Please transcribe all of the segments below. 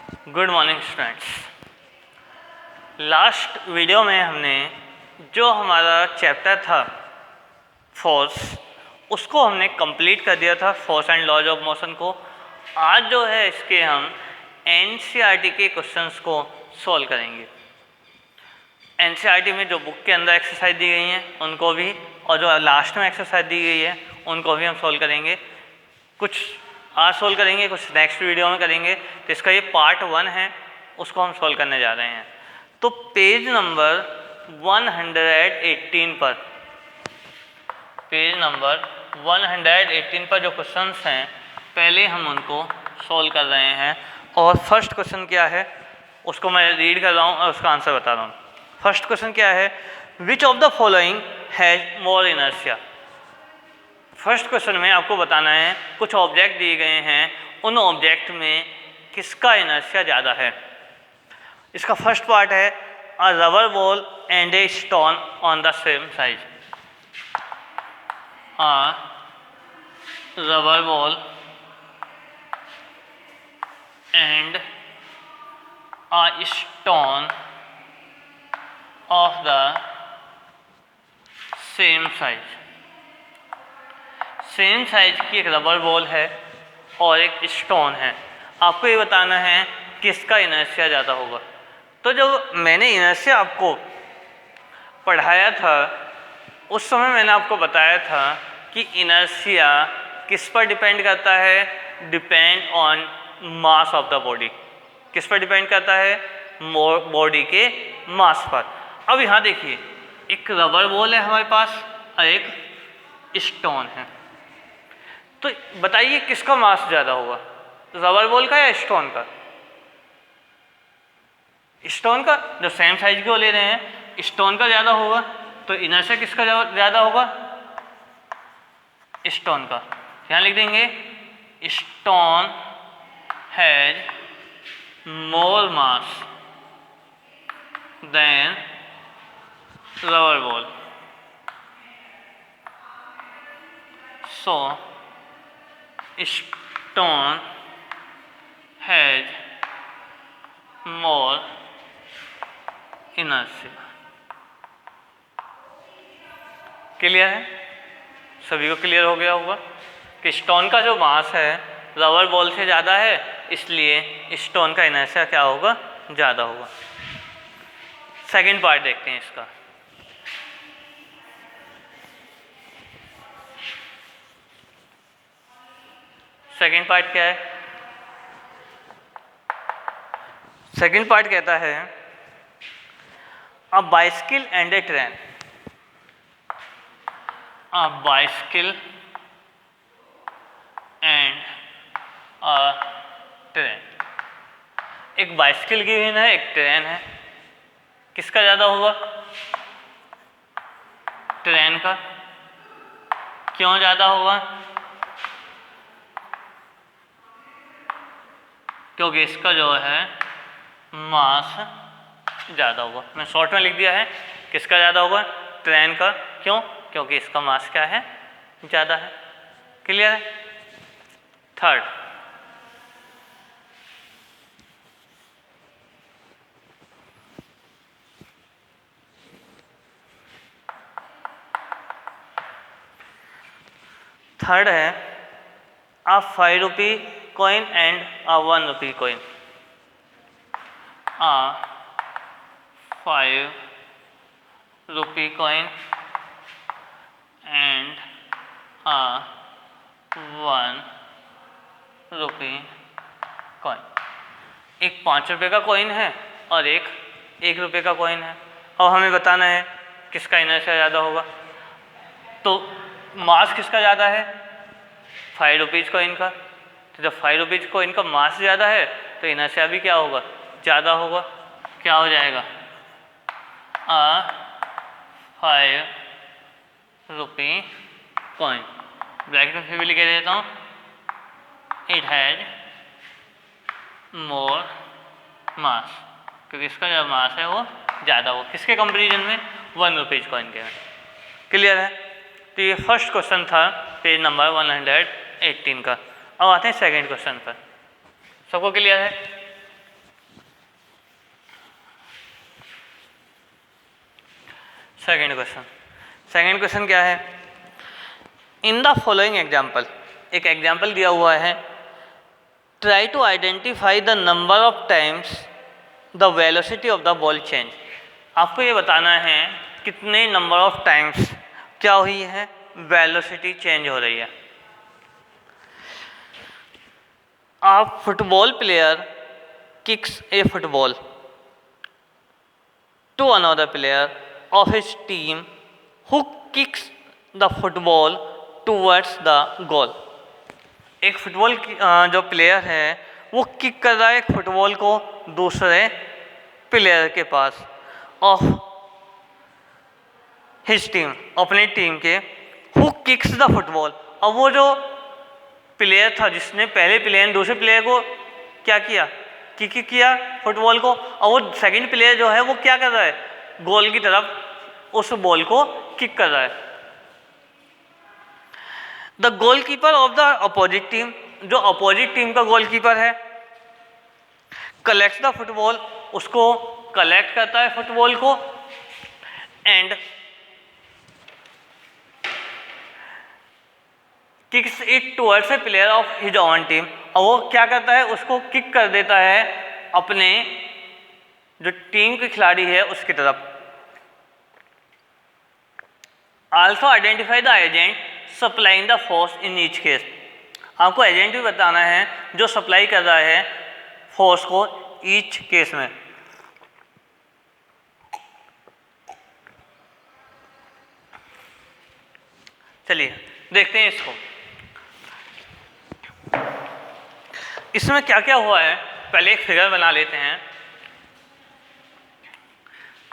Good morning students. Last video में हमने जो हमारा चैप्टर था फोर्स, उसको हमने कंप्लीट कर दिया था, force and laws of motion को। आज जो है इसके हम एनसीईआरटी के क्वेश्चंस को सॉल्व करेंगे। एनसीईआरटी में जो बुक के अंदर एक्सरसाइज दी गई हैं उनको भी, और जो लास्ट में एक्सरसाइज दी गई है उनको भी हम सॉल्व करेंगे। कुछ आज सोल्व करेंगे, कुछ नेक्स्ट वीडियो में करेंगे। तो इसका ये पार्ट 1 है, उसको हम सोल्व करने जा रहे हैं। तो पेज नंबर 118 पर, पेज नंबर 118 पर जो क्वेश्चंस हैं पहले हम उनको सोल्व कर रहे हैं। और फर्स्ट क्वेश्चन क्या है उसको मैं रीड कर रहा हूँ और उसका आंसर बता रहा हूँ। फर्स्ट क्वेश्चन क्या है, which of the following has more inertia. First question में आपको बताना है कुछ ऑब्जेक्ट दिए गए हैं, उन ऑब्जेक्ट में किसका इनर्शिया ज़्यादा है। इसका फर्स्ट पार्ट है अ rubber ball and a stone on the same size. A rubber ball and a stone of the same size. Same size की एक रबर बॉल है और एक स्टोन है। आपको ये बताना है किसका इनर्शिया ज़्यादा होगा। तो जब मैंने इनर्शिया आपको पढ़ाया था उस समय मैंने आपको बताया था कि इनर्शिया किस पर डिपेंड करता है, depend on mass of the body. किस पर डिपेंड करता है, बॉडी के मास पर। अब यहाँ देखिए, एक रबर बॉल है हमारे पास और एक स्टोन है। तो बताइए किसका मास ज़्यादा होगा, रबर बॉल का या स्टोन का? स्टोन का। जो सेम साइज के वो ले रहे हैं, स्टोन का ज़्यादा होगा। तो इनर्शिया किसका ज़्यादा होगा, स्टोन का। यहाँ लिख देंगे stone has more mass than rubber ball, so stone has more inertia. Clear है? सभी को क्लियर हो गया होगा कि स्टोन का जो मास है रबर बॉल से ज़्यादा है, इसलिए स्टोन का इनर्शिया क्या होगा, ज़्यादा होगा। सेकंड पार्ट देखते हैं इसका। सेकंड पार्ट क्या है? सेकंड पार्ट कहता है a bicycle and A train. A bicycle and a train. एक बाइसिकल की व्हील है, एक ट्रेन है। किसका ज़्यादा होगा, ट्रेन का। क्यों ज़्यादा होगा? क्योंकि इसका जो है मास ज़्यादा होगा। मैं शॉर्ट में लिख दिया है किसका ज़्यादा होगा, ट्रेन का। क्यों? क्योंकि इसका मास क्या है, ज़्यादा है। क्लियर है? थर्ड, थर्ड है अ 5 rupee coin and a 1 rupee coin. A 5 rupee coin and a 1 rupee coin. एक 5 रुपये का कॉइन है और एक 1 रुपये का कॉइन है, और हमें बताना है किसका इनर्शिया ज़्यादा होगा। तो मास किसका ज़्यादा है, 5 रुपीज़ कॉइन का। तो जब 5 रुपीज़ कॉइन का मास ज़्यादा है तो इनर्शिया भी क्या होगा, ज़्यादा होगा। क्या हो जाएगा, अ 5 रुपी कॉइन। ब्रैकेट में फिर भी लिख देता हूँ, इट हैज मोर मास, क्योंकि इसका जो मास है वो ज़्यादा हो। किसके कंपेरिजन में, 1 रुपीज़ कॉइन के। क्लियर है? तो ये फर्स्ट क्वेश्चन था पेज नंबर 118 का। अब आते हैं सेकंड क्वेश्चन पर। सबको क्लियर है? सेकेंड क्वेश्चन क्या है? इन द फॉलोइंग एग्जाम्पल, एक एग्जाम्पल दिया हुआ है, try to identify the number of times the velocity of the ball change. आपको ये बताना है कितने नंबर ऑफ टाइम्स क्या हुई है, वेलोसिटी चेंज हो रही है। A football player kicks a football to another player of his team who kicks the football towards the goal। एक फुटबॉल जो प्लेयर है वो किक कर रहा है एक फुटबॉल को दूसरे प्लेयर के पास ऑफ हिज टीम, अपनी टीम के, हु किक्स द फुटबॉल। अब वो जो प्लेयर था जिसने पहले प्लेयर ने दूसरे प्लेयर को क्या किया, किक किया फुटबॉल को, और वो सेकंड प्लेयर जो है वो क्या कर रहा है, गोल की तरफ उस बॉल को किक कर रहा है। The goalkeeper of the opposite team, जो अपोजिट टीम का गोलकीपर है, कलेक्ट्स द फुटबॉल, उसको कलेक्ट करता है फुटबॉल को, and kicks it towards a player of his own team. और वो क्या करता है, उसको किक कर देता है अपने जो टीम के खिलाड़ी है उसकी तरफ। Also identify the agent supplying the force in each case. आपको एजेंट भी बताना है जो सप्लाई कर रहा है फोर्स को ईच केस में। चलिए देखते हैं इसको, इसमें क्या क्या हुआ है। पहले एक फिगर बना लेते हैं।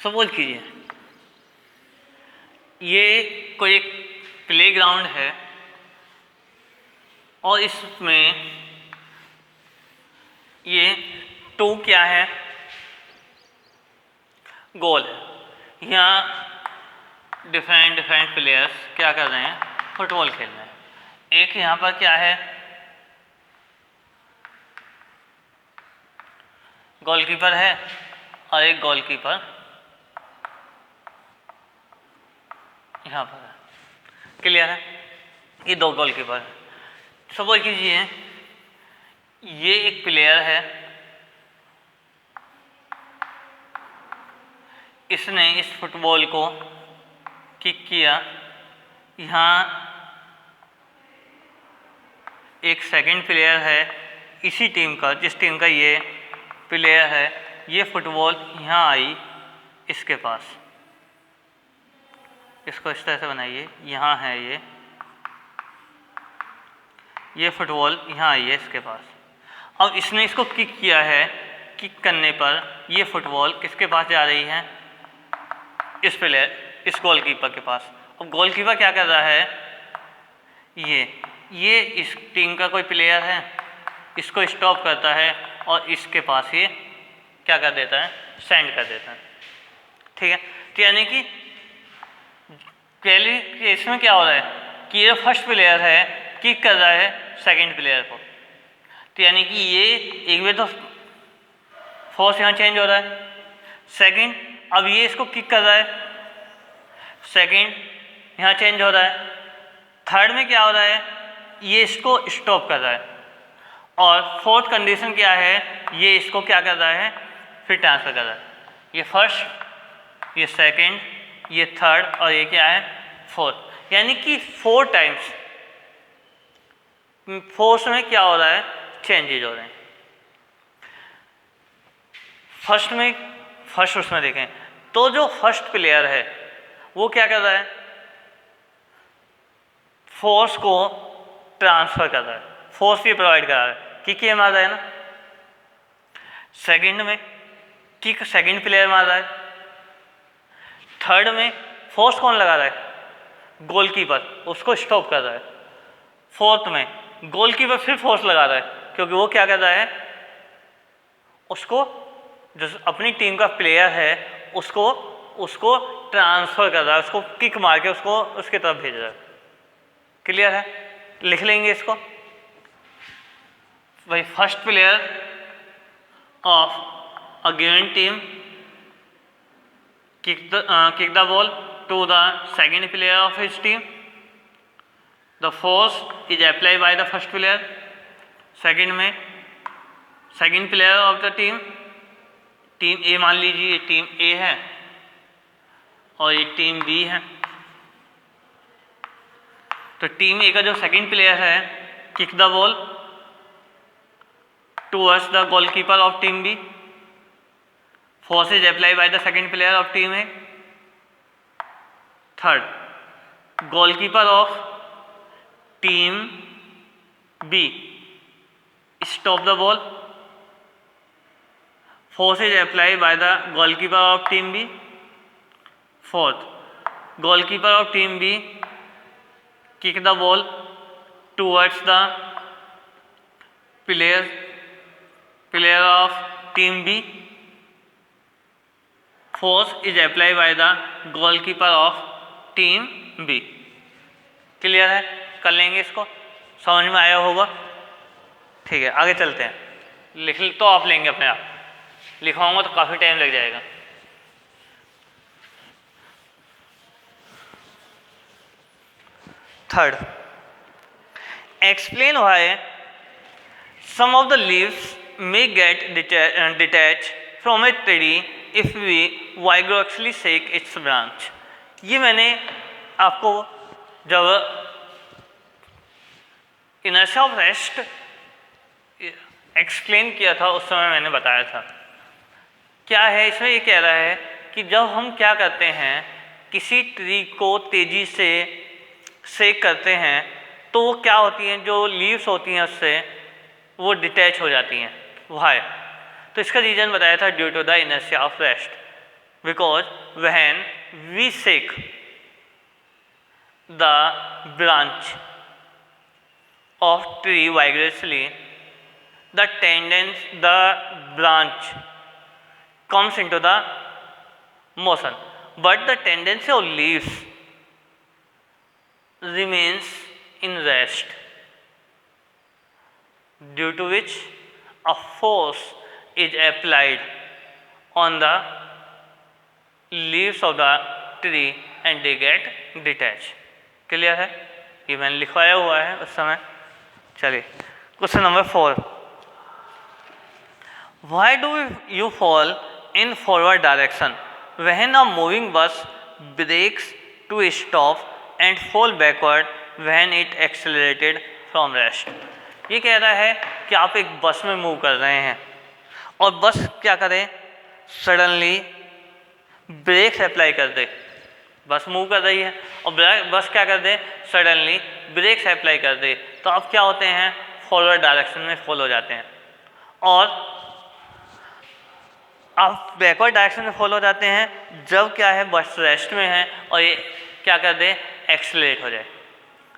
सपोज कीजिए ये कोई एक प्लेग्राउंड है और इसमें ये 2 क्या है, गोल है। यहाँ डिफरेंट प्लेयर्स क्या कर रहे हैं, फुटबॉल खेल रहे हैं। एक यहाँ पर क्या है, गोलकीपर है और एक गोलकीपर यहाँ पर है। क्लियर है? ये 2 गोलकीपर है। सपोज कीजिए ये एक प्लेयर है, इसने इस फुटबॉल को किक किया। यहाँ एक सेकंड प्लेयर है इसी टीम का, जिस टीम का ये प्लेयर है, ये फुटबॉल यहाँ आई इसके पास। इसको इस तरह से बनाइए, यहाँ है ये फुटबॉल यहाँ आई है इसके पास। अब इसने इसको किक किया है, किक करने पर ये फुटबॉल किसके पास जा रही है, इस प्लेयर, इस गोलकीपर के पास। अब गोलकीपर क्या कर रहा है, ये इस टीम का कोई प्लेयर है, इसको स्टॉप करता है और इसके पास ये क्या कर देता है, सेंड कर देता है। ठीक है? तो यानी कि पहले केस में क्या हो रहा है कि ये फर्स्ट प्लेयर है किक कर रहा है सेकंड प्लेयर को, तो यानी कि ये एक बार तो फोर्स यहाँ चेंज हो रहा है। सेकंड, अब ये इसको किक कर रहा है, सेकंड यहाँ चेंज हो रहा है। थर्ड में क्या हो रहा है, ये इसको स्टॉप कर रहा है। और फोर्थ कंडीशन क्या है, ये इसको क्या कर रहा है, फिर ट्रांसफर कर रहा है। ये फर्स्ट, ये सेकंड, ये थर्ड और ये क्या है, फोर्थ। यानी कि 4 टाइम्स फोर्स में क्या हो रहा है, चेंजेज हो रहे हैं। फर्स्ट उसमें देखें तो जो फर्स्ट प्लेयर है वो क्या कर रहा है, फोर्स को ट्रांसफर कर रहा है, फोर्स भी प्रोवाइड कर रहा है, किक ये मार रहा है ना। सेकंड में किक सेकंड प्लेयर मार रहा है। थर्ड में फोर्स कौन लगा रहा है, गोलकीपर, उसको स्टॉप कर रहा है। फोर्थ में गोलकीपर फिर फोर्स लगा रहा है, क्योंकि वो क्या कर रहा है, उसको जो अपनी टीम का प्लेयर है उसको ट्रांसफर कर रहा है, उसको किक मार के उसको उसके तरफ भेज रहा है। क्लियर है? लिख लेंगे इसको भाई। First player of a given team kick the ball to the second player of his team. The force is applied by the first player. Second में second player of the team, team A मान लीजिए ये team ए है और ये team B है। तो team A का जो सेकेंड प्लेयर है kick the ball towards the goalkeeper of team B. Force is apply by the second player of team A. Third, goalkeeper of team B stop the ball. Force is applied by the goalkeeper of team B. Fourth, goalkeeper of team B kick the ball towards the player of team B. Force is applied by the goalkeeper of team B. Clear है? कर लेंगे इसको, समझ में आया होगा। ठीक है, आगे चलते हैं। लिख तो आप लेंगे अपने आप, लिखवाऊंगा तो काफ़ी टाइम लग जाएगा। Third, explain why some of the leaves may get detach from a tree if we vigorously shake its branch. ये मैंने आपको जब इनर्शिया ऑफ रेस्ट एक्सप्लेन किया था उस समय मैंने बताया था। क्या है इसमें, ये कह रहा है कि जब हम क्या करते हैं किसी ट्री को तेज़ी से शेक करते हैं तो वो क्या होती हैं, जो लीव्स होती हैं उससे वो डिटैच हो जाती हैं। वाई? तो इसका रीज़न बताया था due to the inertia of rest, because when we shake the branch of tree vigorously, the branch comes into the motion, but the tendency of leaves remains in rest, due to which a force is applied on the leaves of the tree and they get detached. Clear है? ये मैंने लिखवाया हुआ है उस समय। चलिए question number 4, why do you fall in forward direction when a moving bus brakes to stop and fall backward when it accelerated from rest. ये कह रहा है कि आप एक बस में मूव कर रहे हैं और बस क्या करे, सडनली ब्रेक्स अप्लाई कर दे। बस मूव कर रही है और बस क्या कर दे, सडनली ब्रेक्स अप्लाई कर दे, तो अब क्या होते हैं, फॉरवर्ड डायरेक्शन में फॉल हो जाते हैं। और आप बैकवर्ड डायरेक्शन में फॉल हो जाते हैं जब क्या है, बस रेस्ट में है और ये क्या कर दे, एक्सेलरेट हो जाए।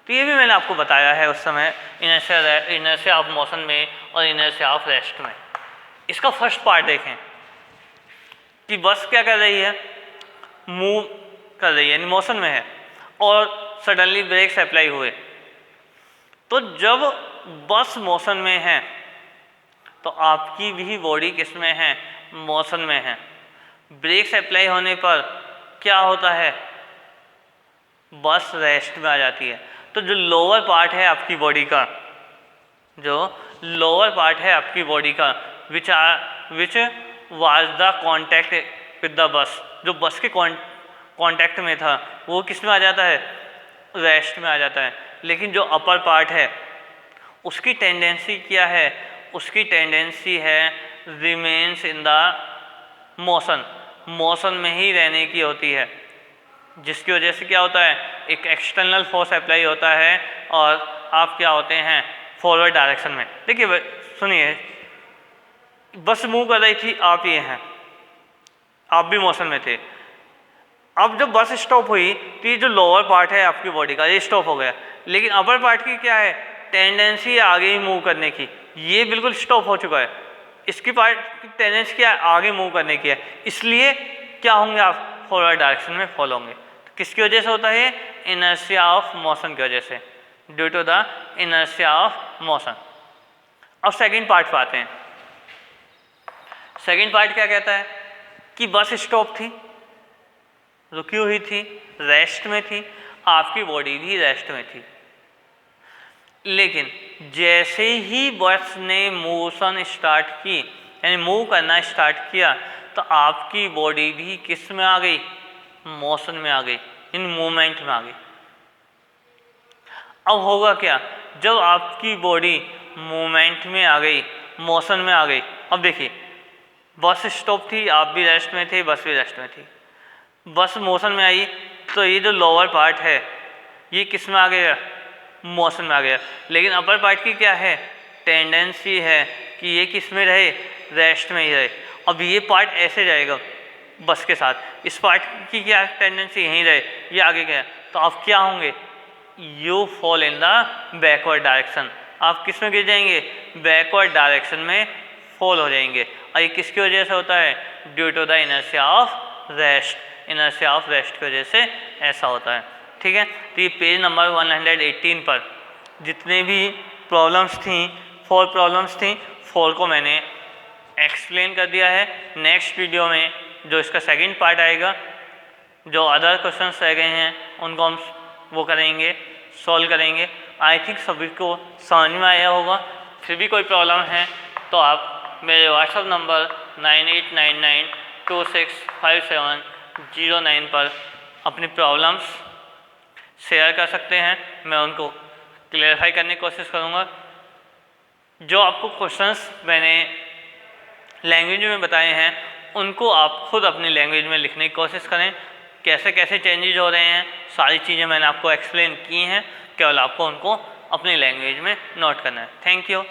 तो ये भी मैंने आपको बताया है उस समय इनर्शिया ऑफ मोशन में और इनर्शिया ऑफ रेस्ट में। इसका फर्स्ट पार्ट देखें कि बस क्या कर रही है, मूव कर रही है, यानी मोशन में है और सडनली ब्रेक्स अप्लाई हुए। तो जब बस मोशन में है तो आपकी भी बॉडी किस में है, मोशन में है। ब्रेक्स अप्लाई होने पर क्या होता है, बस रेस्ट में आ जाती है। तो जो लोअर पार्ट है आपकी बॉडी का, जो लोअर पार्ट है आपकी बॉडी का which was the contact with the bus, जो बस के कॉन्टैक्ट में था वो किस में आ जाता है, रेस्ट में आ जाता है। लेकिन जो अपर पार्ट है उसकी टेंडेंसी क्या है, उसकी टेंडेंसी है remains in the motion, motion में ही रहने की होती है, जिसकी वजह से क्या होता है, एक एक्सटर्नल फोर्स अप्लाई होता है और आप क्या होते हैं, फॉरवर्ड डायरेक्शन में। देखिए सुनिए, बस मूव कर रही थी, आप ये हैं, आप भी मोशन में थे। अब जब बस स्टॉप हुई तो ये जो लोअर पार्ट है आपकी बॉडी का ये स्टॉप हो गया, लेकिन अपर पार्ट की क्या है, टेंडेंसी है आगे ही मूव करने की, ये बिल्कुल स्टॉप हो चुका है। इसकी पार्ट की टेंडेंसी क्या है, आगे मूव करने की है, इसलिए क्या होंगे आप, फॉरवर्ड डायरेक्शन में फॉल होंगे। तो किसकी वजह से होता है, इनर्शिया ऑफ मोशन की वजह से, due to the inertia of motion. अब सेकेंड पार्ट पे आते हैं। सेकेंड पार्ट क्या कहता है कि बस स्टॉप थी, रुकी हुई थी, रेस्ट में थी, आपकी बॉडी भी रेस्ट में थी। लेकिन जैसे ही बस ने मोशन स्टार्ट की, यानी मूव करना स्टार्ट किया, तो आपकी बॉडी भी किस में आ गई? मोशन में आ गई, इन मूवमेंट में आ गई। अब होगा क्या? जब आपकी बॉडी मूवमेंट में आ गई, मोशन में आ गई, अब देखिए बस स्टॉप थी, आप भी रेस्ट में थे, बस भी रेस्ट में थी। बस मोशन में आई तो ये जो लोअर पार्ट है ये किस में आ गया? मोशन में आ गया। लेकिन अपर पार्ट की क्या है? टेंडेंसी है कि ये किस में रहे? रेस्ट में ही रहे। अब ये पार्ट ऐसे जाएगा बस के साथ, इस पार्ट की क्या टेंडेंसी? यहीं रहे, ये आगे गया, तो आप क्या होंगे? You fall in the backward direction. आप किस में गिर जाएंगे? बैकवर्ड डायरेक्शन में फॉल हो जाएंगे। और ये किसकी वजह से होता है? Due to the inertia of rest. Inertia of rest की वजह से ऐसा होता है। ठीक है, तो ये पेज नंबर 118 पर जितने भी प्रॉब्लम्स थी, 4 प्रॉब्लम्स थी, 4 को मैंने एक्सप्लेन कर दिया है। नेक्स्ट वीडियो में जो इसका सेकंड पार्ट आएगा, जो अदर क्वेश्चंस रह गए हैं उनको हम वो करेंगे, सॉल्व करेंगे। आई थिंक सभी को समझ में आया होगा। फिर भी कोई प्रॉब्लम है तो आप मेरे व्हाट्सएप नंबर 9899265709 पर अपनी प्रॉब्लम्स शेयर कर सकते हैं। मैं उनको क्लियरिफाई करने की कोशिश करूँगा। जो आपको क्वेश्चंस मैंने लैंग्वेज में बताए हैं उनको आप खुद अपनी लैंग्वेज में लिखने की कोशिश करें। कैसे कैसे चेंजेस हो रहे हैं, सारी चीज़ें मैंने आपको एक्सप्लेन की हैं, केवल आपको उनको अपनी लैंग्वेज में नोट करना है। Thank you.